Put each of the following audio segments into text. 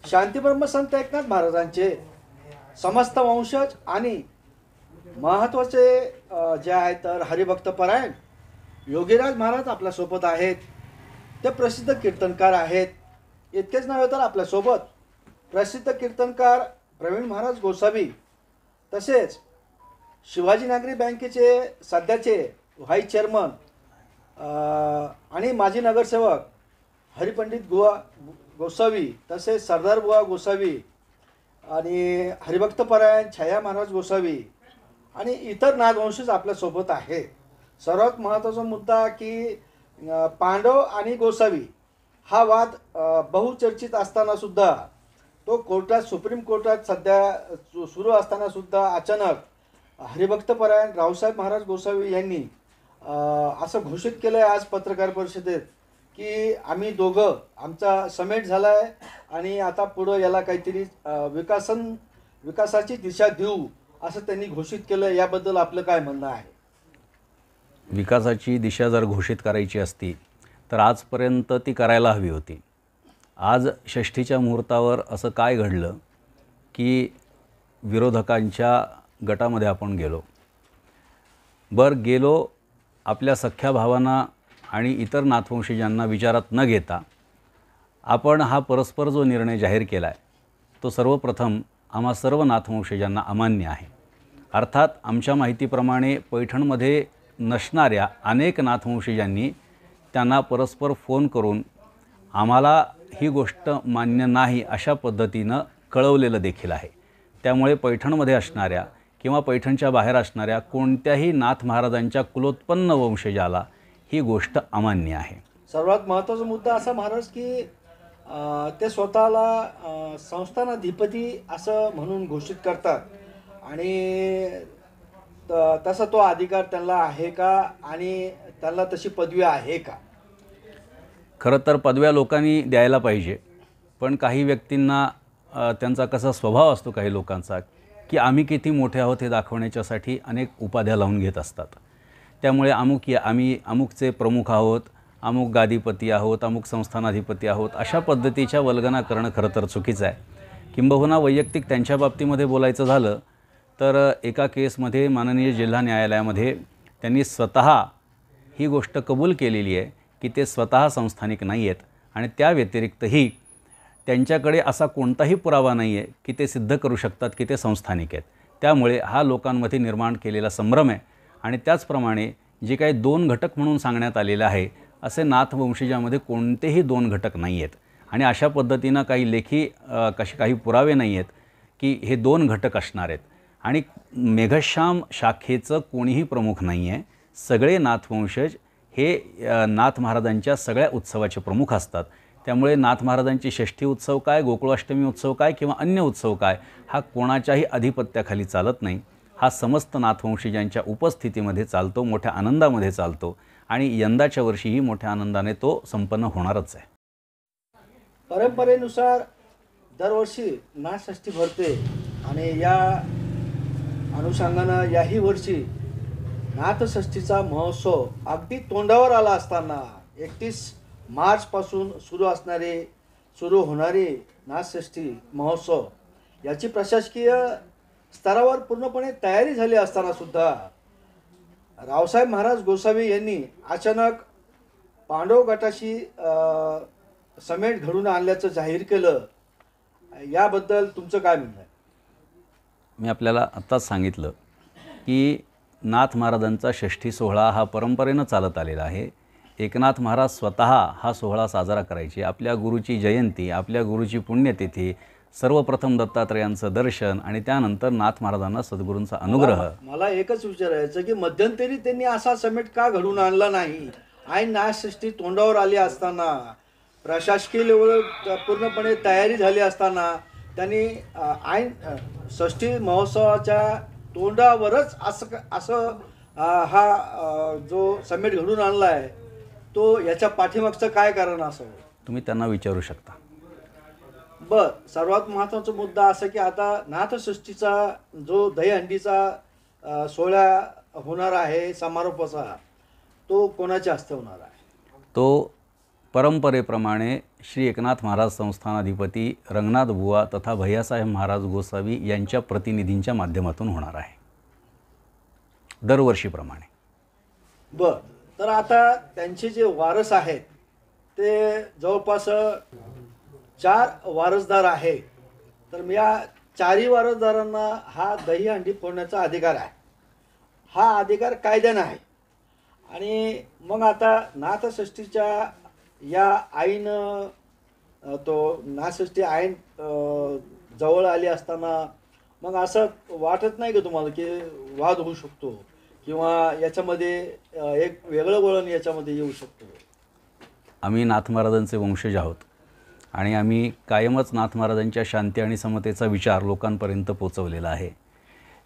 शांतीब्रह्म संत एकनाथ महाराजांचे समस्त वंशज आणि महत्त्वाचे जे आहेत तर हरिभक्त परायण योगीराज महाराज आपल्यासोबत आहेत. ते प्रसिद्ध कीर्तनकार आहेत. इतकेच नव्हे तर आपल्यासोबत प्रसिद्ध कीर्तनकार प्रवीण महाराज गोसावी, तसेच शिवाजी नागरी बँकेचे सध्याचे व्हाईस चेअरमन आणि माजी नगरसेवक हरिपंडित गोसावी, तसेच सरदार बुवा गोसावी आणि हरिभक्तपरायण छाया महाराज गोसावी आणि इतर नाथवंशज आपल्यासोबत आहे. सर्वात महत्त्वाचा मुद्दा की पांडव आणि गोसावी हा वाद बहुचर्चित असतानासुद्धा, तो कोर्टात सुप्रीम कोर्टात सध्या सुरू असतानासुद्धा अचानक हरिभक्तपरायण रावसाहेब महाराज गोसावी यांनी असं घोषित केलं आहे आज पत्रकार परिषदेत की आम्ही दोघं आमचा समेट झाला आहे आणि आता पुढं याला काहीतरी विकासाची दिशा देऊ असं त्यांनी घोषित केलं. याबद्दल आपलं काय म्हणणं आहे? विकासाची दिशा जर घोषित करायची असती तर आजपर्यंत ती करायला हवी होती. आज षष्ठीच्या मुहूर्तावर असं काय घडलं की विरोधकांच्या गटामध्ये आपण गेलो आपल्या सख्या भावांना आणि इतर नाथवंशजांना विचारात न घेता आपण हा परस्पर जो निर्णय जाहीर केला आहे तो सर्वप्रथम आम्हा सर्व नाथवंशजांना अमान्य आहे. अर्थात आमच्या माहितीप्रमाणे पैठणमध्ये नसणाऱ्या अनेक नाथवंशजांनी त्यांना परस्पर फोन करून आम्हाला ही गोष्ट मान्य नाही अशा पद्धतीनं कळवलेलं देखील आहे. त्यामुळे पैठणमध्ये असणाऱ्या किंवा पैठणच्या बाहेर असणाऱ्या कोणत्याही नाथ महाराजांच्या कुलोत्पन्न वंशजाला ही गोष्ट अमान्य आहे. सर्वात महत्त्वाचा मुद्दा असा महाराज की ते स्वतःला संस्थानाधिपती असं म्हणून घोषित करतात आणि तसा तो अधिकार त्यांना आहे का आणि त्यांना तशी पदवी आहे का? खरं तर पदव्या लोकांनी द्यायला पाहिजे, पण काही व्यक्तींना त्यांचा कसा स्वभाव असतो काही लोकांचा की आम्ही किती मोठे आहोत हे दाखवण्याच्यासाठी अनेक उपाध्या लावून घेत असतात. त्यामुळे आम्ही अमुकचे प्रमुख आहोत, अमुक गादीपती आहोत, अमुक संस्थानाधिपती आहोत अशा पद्धतीच्या वल्गना करणं खरं तर चुकीचं आहे. किंबहुना वैयक्तिक त्यांच्या बाबतीमध्ये बोलायचं झालं तर एका केसमध्ये माननीय जिल्हा न्यायालयामध्ये त्यांनी स्वतः ही गोष्ट कबूल केलेली आहे की ते स्वतः संस्थानिक नाही आहेत आणि त्या व्यतिरिक्तही त्यांच्याकडे असा कोणताही पुरावा नाही आहे की ते सिद्ध करू शकतात की ते संस्थानिक आहेत. त्यामुळे हा लोकांमध्ये निर्माण केलेला संभ्रम आहे आणि त्याचप्रमाणे जे काही दोन घटक म्हणून सांगण्यात आलेलं आहे असे नाथवंशजामध्ये कोणतेही दोन घटक नाही आहेत आणि अशा पद्धतीनं काही लेखी काही पुरावे नाही आहेत की हे दोन घटक असणार आहेत. आणि मेघश्याम शाखेचं कोणीही प्रमुख नाही आहे. सगळे नाथवंशज हे नाथ महाराजांच्या सगळ्या उत्सवाचे प्रमुख असतात. त्यामुळे नाथ महाराजांची षष्ठी उत्सव काय, गोकुळाष्टमी उत्सव काय किंवा अन्य उत्सव काय हा कोणाच्याही अधिपत्याखाली चालत नाही. हा समस्त नाथवंशजांच्या उपस्थितीमध्ये चालतो, मोठ्या आनंदामध्ये चालतो आणि यंदाच्या वर्षीही मोठ्या आनंदाने तो संपन्न होणारच आहे. परंपरेनुसार दरवर्षी नाथषष्ठी भरते आणि या अनुषंगानं याही वर्षी नाथषष्ठीचा महोत्सव अगदी तोंडावर आला असताना 31 मार्चपासून सुरू होणारी नाथषष्ठी महोत्सव याची प्रशासकीय स्तरावर पूर्णपणे तयारी झाली असताना सुद्धा रावसाहेब महाराज गोसावी यांनी अचानक पांडव गटाशी समेट घडून आणल्याचं जाहीर केलं. याबद्दल तुमचं काय म्हणणं आहे? मी आपल्याला आत्ताच सांगितलं की नाथ महाराजांचा षष्ठी सोहळा हा परंपरेनं चालत आलेला आहे. एकनाथ महाराज स्वतः हा सोहळा साजरा करायचे. आपल्या गुरुची जयंती, आपल्या गुरुची पुण्यतिथी, सर्वप्रथम दत्तात्रेयांचं दर्शन आणि त्यानंतर नाथ महाराजांना सद्गुरूंचा अनुग्रह. मला एकच विचारायचं की मध्यंतरी त्यांनी असा समेट का घडून आणला नाही? ऐन नाथषष्ठी तोंडावर आली असताना, प्रशासकीय लेवल पूर्णपणे तयारी झाली असताना त्यांनी ऐन षष्ठी महोत्सवाच्या तोंडावरच असं हा जो समेट घडून आणला आहे तो याच्या पाठीमागचं काय कारण असावं? तुम्ही त्यांना विचारू शकता. सर्वात महत्त्वाचा मुद्दा असा की आता नाथषष्ठीचा जो दहीहंडीचा सोहळा होणार आहे समारोपाचा, तो कोणाच्या हस्ते होणार आहे? तो परंपरेप्रमाणे श्री एकनाथ महाराज संस्थानाधिपती रंगनाथ बुवा तथा भैयासाहेब महाराज गोसावी यांच्या प्रतिनिधींच्या माध्यमातून होणार आहे, दरवर्षीप्रमाणे. बर, तर आता त्यांचे जे वारस आहेत ते जवळपास 4 वारसदार आहे. तर या 4ही वारसदारांना हा दहीहंडी फोडण्याचा अधिकार आहे. हा अधिकार कायद्यानं आहे. आणि मग आता नाथषष्ठीच्या या आईन तो नाथषष्ठी आईन जवळ आली असताना मग असं वाटत नाही का तुम्हाला की वाद होऊ शकतो किंवा याच्यामध्ये एक वेगळं वळण याच्यामध्ये येऊ शकतो? आम्ही नाथ महाराजांचे वंशज आहोत आणि आम्ही कायमच नाथ महाराजांच्या शांती आणि समतेचा विचार लोकांपर्यंत पोचवलेला आहे.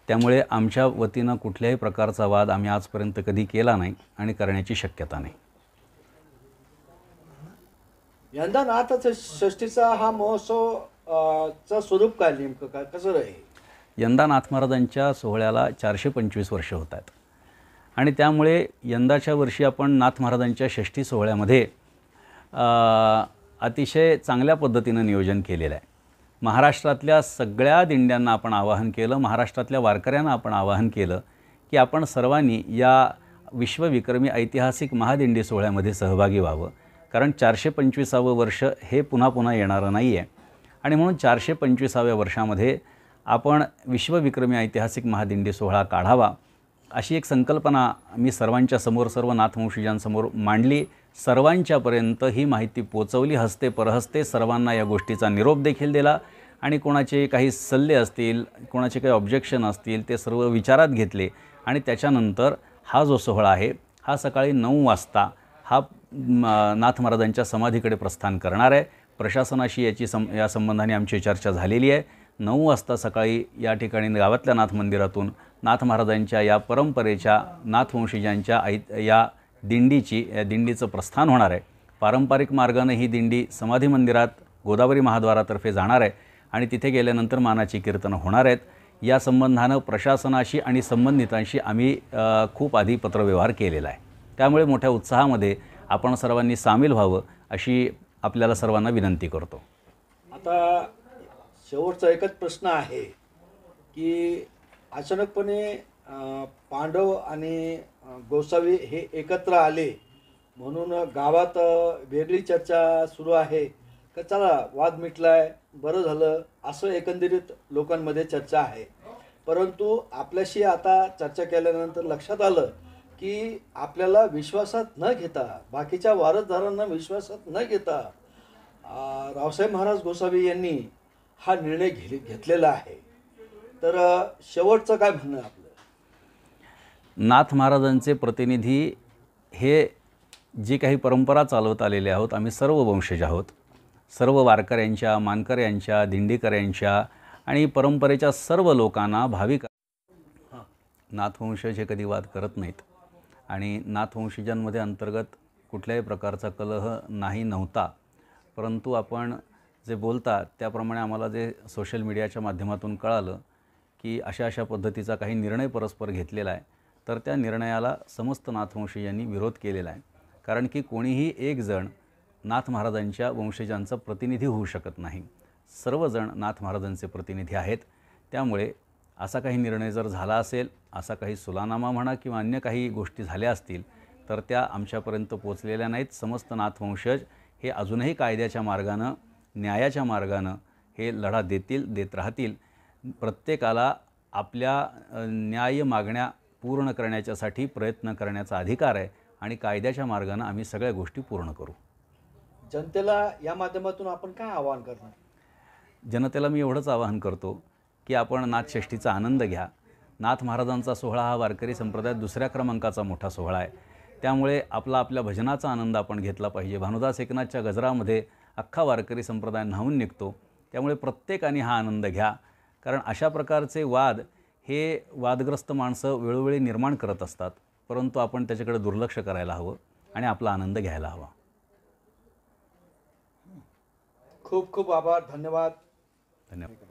त्यामुळे आमच्या वतीनं कुठल्याही प्रकारचा वाद आम्ही आजपर्यंत कधी केला नाही आणि करण्याची शक्यता नाही. यंदा नाथषष्ठीचा हा महोत्सव चं स्वरूप काय, नेमकं काय, कसं राहील? यंदा नाथ महाराजांच्या सोहळ्याला 425 वर्ष होत आहेत आणि त्यामुळे यंदाच्या वर्षी आपण नाथ महाराजांच्या षष्ठी सोहळ्यामध्ये अतिशय चांगल्या पद्धतीनं नियोजन केलेलं आहे. महाराष्ट्रातल्या सगळ्या दिंड्यांना आपण आवाहन केलं, महाराष्ट्रातल्या वारकऱ्यांना आपण आवाहन केलं की आपण सर्वांनी या विश्वविक्रमी ऐतिहासिक महादिंडी सोहळ्यामध्ये सहभागी व्हावं. कारण 425वं वर्ष हे पुन्हा पुन्हा येणारं नाही आहे आणि म्हणून 425व्या वर्षामध्ये आपण विश्वविक्रमी ऐतिहासिक महादिंडी सोहळा काढावा अशी एक संकल्पना मी सर्वांच्या समोर, सर्व नाथवंशीयांसमोर मांडली. सर्वांच्यापर्यंत ही माहिती पोचवली, हस्ते परहस्ते सर्वांना या गोष्टीचा निरोप देखील दिला आणि कोणाचे काही सल्ले असतील, कोणाचे काही ऑब्जेक्शन असतील ते सर्व विचारात घेतले आणि त्याच्यानंतर हा जो सोहळा आहे हा सकाळी 9 वाजता हा नाथ महाराजांच्या समाधीकडे प्रस्थान करणार आहे. प्रशासनाशी या संबंधाने आमची चर्चा झालेली आहे. 9 वाजता सकाळी या ठिकाणी गावातल्या नाथ मंदिरातून नाथ महाराजांच्या या परंपरेच्या नाथवंशीयांच्या या दिंडीचं प्रस्थान होणार आहे. पारंपरिक मार्गाने ही दिंडी समाधी मंदिरात गोदावरी महाद्वारातर्फे जाणार आहे आणि तिथे गेल्यानंतर मानाची कीर्तनं होणार आहेत. या संबंधानं प्रशासनाशी आणि संबंधितांशी आम्ही खूप आधी पत्रव्यवहार केलेला आहे. त्यामुळे मोठ्या उत्साहामध्ये आपण सर्वांनी सामील व्हावं अशी आपल्याला सर्वांना विनंती करतो. आता शेवटचा एकच प्रश्न आहे की अचानकपणे पांडव आणि गोसावी हे एकत्र आले म्हणून गावात वेगळी चर्चा सुरू आहे का चला वाद मिटलाय, बरं झालं, असं एकंदरीत लोकांमध्ये चर्चा आहे. परंतु आपल्याशी आता चर्चा केल्यानंतर लक्षात आलं की आपल्याला विश्वासात न घेता, बाकीच्या वारसदारांना विश्वासात न घेता रावसाहेब महाराज गोसावी यांनी हा निर्णय घेतलेला आहे. तर शेवटचं काय म्हणणं आपलं? नाथ महाराजांचे प्रतिनिधी हे जी काही परंपरा चालवत आलेले आहोत, आम्ही सर्व वंशज आहोत. सर्व वारकऱ्यांच्या, मानकऱ्यांच्या, दिंडीकऱ्यांच्या आणि परंपरेच्या सर्व लोकांना, भाविक नाथवंशज हे कधी वाद करत नाहीत आणि नाथवंशजांमध्ये अंतर्गत कुठल्याही प्रकारचा कलह नव्हता. परंतु आपण जे बोलता त्याप्रमाणे आम्हाला जे सोशल मीडियाच्या माध्यमातून कळालं की अशा पद्धतीचा काही निर्णय परस्पर घेतलेला आहे, तर त्या निर्णयाला समस्त नाथवंशीयांनी विरोध केलेला आहे. कारण की कोणीही एक जण नाथ महाराजांच्या वंशजांचा प्रतिनिधी होऊ शकत नाही. सर्वजण नाथ महाराजांचे प्रतिनिधी आहेत. त्यामुळे असा काही निर्णय जर झाला असेल, असा काही सुलानामा म्हणा किंवा अन्य काही गोष्टी झाल्या असतील तर त्या आमच्यापर्यंत पोचलेल्या नाहीत. समस्त नाथवंशज हे अजूनही कायद्याच्या मार्गानं, न्यायाच्या मार्गानं हे लढा देत राहतील. प्रत्येकाला आपल्या न्याय मागण्या पूर्ण करण्याच्यासाठी प्रयत्न करण्याचा अधिकार आहे आणि कायद्याच्या मार्गानं आम्ही सगळ्या गोष्टी पूर्ण करू. जनतेला या माध्यमातून आपण काय आवाहन करणार? जनतेला मी एवढंच आवाहन करतो की आपण नाथषष्ठीचा आनंद घ्या. नाथ महाराजांचा सोहळा हा वारकरी संप्रदायात 2ऱ्या क्रमांकाचा मोठा सोहळा आहे. त्यामुळे आपल्या भजनाचा आनंद आपण घेतला पाहिजे. भानुदास एकनाथच्या गजरामध्ये अख्खा वारकरी संप्रदाय न्हावून निघतो. त्यामुळे प्रत्येकाने हा आनंद घ्या. कारण अशा प्रकारचे वाद हे वादग्रस्त माणसं वेळोवेळी निर्माण करत असतात, परंतु आपण त्याच्याकडे दुर्लक्ष करायला हवं आणि आपला आनंद घ्यायला हवा. खूप खूप आभार, धन्यवाद. धन्यवाद.